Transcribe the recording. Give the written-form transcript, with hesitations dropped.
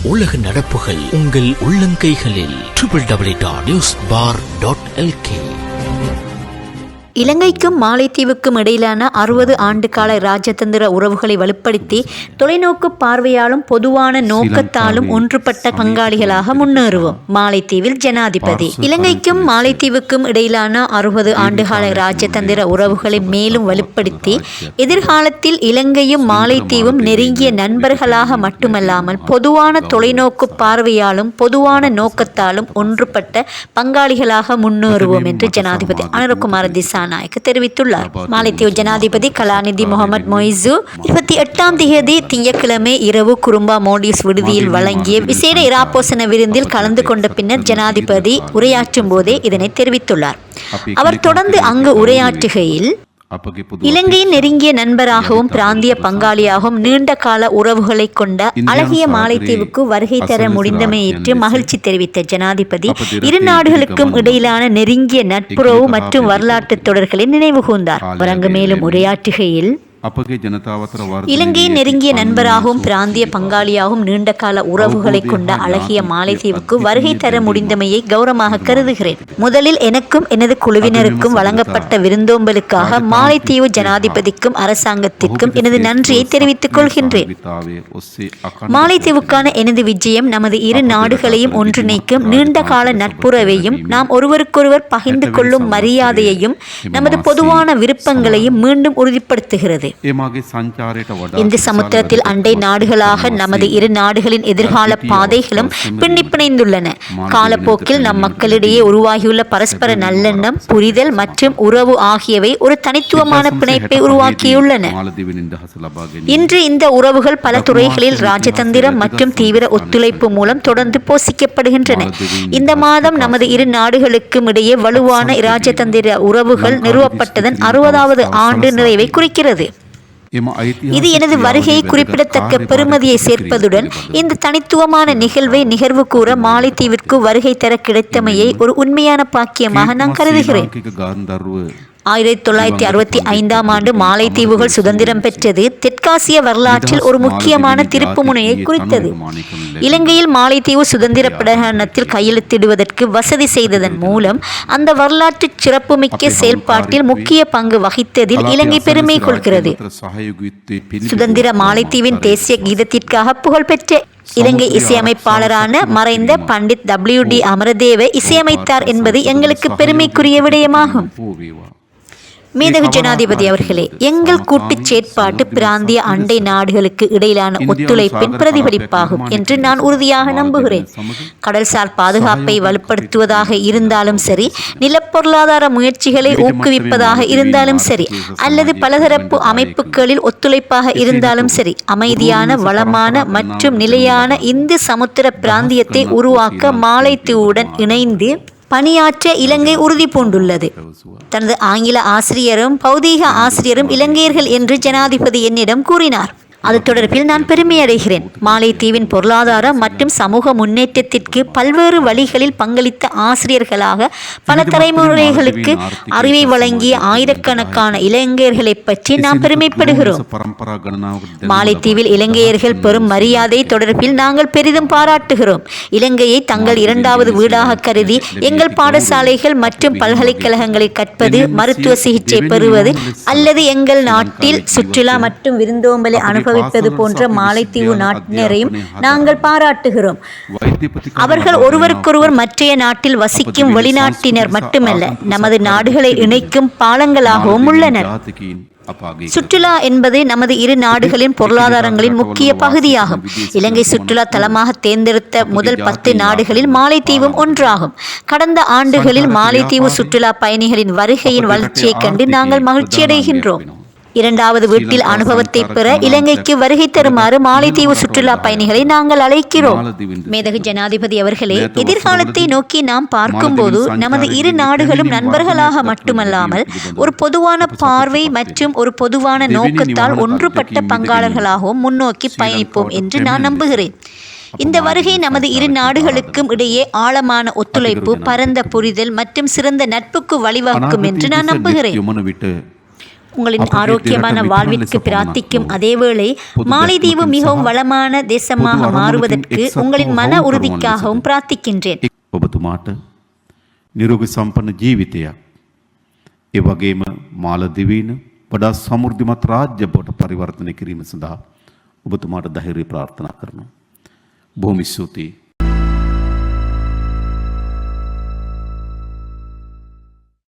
உலக நடப்புகள் உங்கள் உள்ளங்கைகளில். www.newsbar.lk. இலங்கைக்கும் மாலைத்தீவுக்கும் இடையிலான 60 ஆண்டு கால இராஜதந்திர உறவுகளை வலுப்படுத்தி தொலைநோக்கு பார்வையாலும் பொதுவான நோக்கத்தாலும் ஒன்றுபட்ட பங்காளிகளாக முன்னேறுவோம். மாலைத்தீவில் ஜனாதிபதி. இலங்கைக்கும் மாலைத்தீவுக்கும் இடையிலான 60 ஆண்டுகால இராஜதந்திர உறவுகளை மேலும் வலுப்படுத்தி எதிர்காலத்தில் இலங்கையும் மாலைத்தீவும் நெருங்கிய நண்பர்களாக மட்டுமல்லாமல் பொதுவான தொலைநோக்கு பார்வையாலும் பொதுவான நோக்கத்தாலும் ஒன்றுபட்ட பங்காளிகளாக முன்னேறுவோம் என்று ஜனாதிபதி அனுரகுமார திசாநாயக்க தெரிவித்துள்ளார். மாலைத்தீவு ஜனாதிபதி கலாநிதி முகமது மொய்சு 28ஆம் தேதி திங்கட்கிழமை இரவு குறும்பா மோடிஸ் விடுதியில் வழங்கிய விசேட இராப்போசன விருந்தில் கலந்து கொண்ட பின்னர் ஜனாதிபதி உரையாற்றும் போதே இதனை தெரிவித்துள்ளார். அவர் தொடர்ந்து அங்கு உரையாற்றுகையில், இலங்கையின் நெருங்கிய நண்பராகவும் பிராந்திய பங்காளியாகவும் நீண்ட கால உறவுகளை கொண்ட அழகிய மாலைத்தீவுக்கு வருகை தர முடிந்தமையேற்று மகிழ்ச்சி தெரிவித்த ஜனாதிபதி இரு நாடுகளுக்கும் இடையிலான நெருங்கிய நட்புறவு மற்றும் வரலாற்று தொடர்களை நினைவு கூர்ந்தார். அவர் அங்கு மேலும் உரையாற்றுகையில், இலங்கையின் நெருங்கிய நண்பராகவும் பிராந்திய பங்காளியாகவும் நீண்ட கால உறவுகளை கொண்ட அழகிய மாலைத்தீவுக்கு வருகை தர முடிந்தமையை கௌரவமாக கருதுகிறேன். முதலில் எனக்கும் எனது குழுவினருக்கும் வழங்கப்பட்ட விருந்தோம்பலுக்காக மாலைத்தீவு ஜனாதிபதிக்கும் அரசாங்கத்திற்கும் எனது நன்றியை தெரிவித்துக் கொள்கின்றேன். மாலைத்தீவுக்கான எனது விஜயம் நமது இரு நாடுகளையும் ஒன்றிணைக்கும் நீண்ட கால நட்புறவையும் நாம் ஒருவருக்கொருவர் பகிர்ந்து கொள்ளும் மரியாதையையும் நமது பொதுவான விருப்பங்களையும் மீண்டும் உறுதிப்படுத்துகிறது. இந்த சமுத்திரத்தில் அண்டை நாடுகளாக நமது இரு நாடுகளின் எதிர்கால பாதைகளும் பின்னிப்பிணைந்துள்ளன. காலப்போக்கில் நம் மக்களிடையே உருவாகியுள்ள பரஸ்பர நல்லெண்ணம், புரிதல் மற்றும் உறவு ஆகியவை ஒரு தனித்துவமான பிணைப்பை உருவாக்கியுள்ளன. இன்று இந்த உறவுகள் பல துறைகளில் ராஜதந்திரம் மற்றும் தீவிர ஒத்துழைப்பு மூலம் தொடர்ந்து போஷிக்கப்படுகின்றன. இந்த மாதம் நமது இரு நாடுகளுக்கும் இடையே வலுவான இராஜதந்திர உறவுகள் நிறுவப்பட்டதன் 60வது ஆண்டு நிறைவை குறிக்கிறது. இது எனது வருகையை குறிப்பிடத்தக்க பெருமதியை சேர்ப்பதுடன் இந்த தனித்துவமான நிகழ்வை நிகழ்வு கூற மாலைத்தீவிற்கு வருகை தர கிடைத்தமையை ஒரு உண்மையான பாக்கியமாக நான் கருதுகிறேன். 1965ஆம் ஆண்டு மாலைத்தீவுகள் சுதந்திரம் பெற்றது தெற்காசிய வரலாற்றில் ஒரு முக்கியமான திருப்புமுனையை குறித்தது. இலங்கையில் மாலைத்தீவு சுதந்திர பிரகடனத்தில் கையெழுத்திடுவதற்கு வசதி செய்ததன் மூலம் அந்த வரலாற்று சிறப்புமிக்க செயல்பாட்டில் முக்கிய பங்கு வகித்ததில் இலங்கை பெருமை கொள்கிறது. சுதந்திர மாலைத்தீவின் தேசிய கீதத்திற்காக புகழ்பெற்ற இலங்கை இசையமைப்பாளரான மறைந்த பண்டித் WD அமரதேவ இசையமைத்தார் என்பது எங்களுக்கு பெருமைக்குரிய விடயமாகும். மேதகு ஜனாதிபதி அவர்களே, எங்கள் கூட்டுச் செயற்பாட்டு பிராந்திய அண்டை நாடுகளுக்கு இடையிலான ஒத்துழைப்பின் பிரதிபலிப்பாகும் என்று நான் உறுதியாக நம்புகிறேன். கடல்சார் பாதுகாப்பை வலுப்படுத்துவதாக இருந்தாலும் சரி, நிலப்பொருளாதார முயற்சிகளை ஊக்குவிப்பதாக இருந்தாலும் சரி, அல்லது பலதரப்பு அமைப்புகளில் ஒத்துழைப்பாக இருந்தாலும் சரி, அமைதியான, வளமான மற்றும் நிலையான இந்து சமுத்திர பிராந்தியத்தை உருவாக்க மாலைத்தீவுடன் இணைந்து பணியாற்ற இலங்கை உறுதி பூண்டுள்ளது. தனது ஆங்கில ஆசிரியரும் பௌதீக ஆசிரியரும் இலங்கையர்கள் என்று ஜனாதிபதி என்னிடம் கூறினார். அது தொடர்பில் நான் பெருமையடைகிறேன். மாலைத்தீவின் பொருளாதார மற்றும் சமூக முன்னேற்றத்திற்கு பல்வேறு வழிகளில் பங்களித்த ஆசிரியர்களாக பல தலைமுறைகளுக்கு அறிவை வழங்கிய ஆயிரக்கணக்கான இலங்கையர்களை பற்றி நாம் பெருமைப்படுகிறோம். மாலைத்தீவில் இலங்கையர்கள் பெரும் மரியாதை தொடர்பில் நாங்கள் பெரிதும் பாராட்டுகிறோம். இலங்கையை தங்கள் இரண்டாவது வீடாக கருதி எங்கள் பாடசாலைகள் மற்றும் பல்கலைக்கழகங்களில் கற்பது, மருத்துவ சிகிச்சை பெறுவது அல்லது எங்கள் நாட்டில் சுற்றுலா மற்றும் விருந்தோம்பலை அனுபவிப்பது போன்ற மாலைத்தீவு நாட்டினரையும் நாங்கள் பாராட்டுகிறோம். அவர்கள் ஒருவருக்கொருவர் மற்றைய நாட்டில் வசிக்கும் வெளிநாட்டினர் மட்டுமல்ல, நமது நாடுகளை இணைக்கும் பாலங்களாகவும் உள்ளனர். சுற்றுலா என்பது நமது இரு நாடுகளின் பொருளாதாரங்களின் முக்கிய பகுதியாகும். இலங்கை சுற்றுலா தலமாக தேர்ந்தெடுத்த முதல் 10 நாடுகளில் மாலைத்தீவும் ஒன்றாகும். கடந்த ஆண்டுகளில் மாலைத்தீவு சுற்றுலா பயணிகளின் வருகையின் வளர்ச்சியைக் கண்டு நாங்கள் மகிழ்ச்சியடைகின்றோம். இரண்டாவது வீட்டில் அனுபவத்தை பெற இலங்கைக்கு வருகை தருமாறு மாலைத்தீவு சுற்றுலா பயணிகளை நாங்கள் அழைக்கிறோம். மேதகு ஜனாதிபதி அவர்களே, எதிர்காலத்தை நோக்கி நாம் பார்க்கும்போது நமது இரு நாடுகளும் நண்பர்களாக மட்டுமல்லாமல் ஒரு பொதுவான பார்வை மற்றும் ஒரு பொதுவான நோக்கத்தால் ஒன்றுபட்ட பங்காளர்களாகவும் முன்னோக்கி பயணிப்போம் என்று நான் நம்புகிறேன். இந்த வருகை நமது இரு நாடுகளுக்கும் இடையே ஆழமான ஒத்துழைப்பு, பரந்த புரிதல் மற்றும் சிறந்த நட்புக்கு வழிவகுக்கும் என்று நான் நம்புகிறேன். உங்களின் ஆரோக்கியமான வாழ்விற்கு பிரார்த்திக்கும் அதேவேளை மாலைதீவு மிகவும் வளமான தேசமாக மாறுவதற்கு உங்களின் மன உறுதிக்காகவும் பிரார்த்திக்கின்றேன். ඔබතුමාට නිරෝගී සම්පන්න ජීවිතයක් ඒ වගේම මාලදිවයින වඩා සමෘද්ධිමත් රාජ්‍ය බවට පරිවර්තනය කිරීම සඳහා ඔබතුමාට ධෛර්යය ප්‍රාර්ථනා කරනවා. බොහොම ස්තුතියි.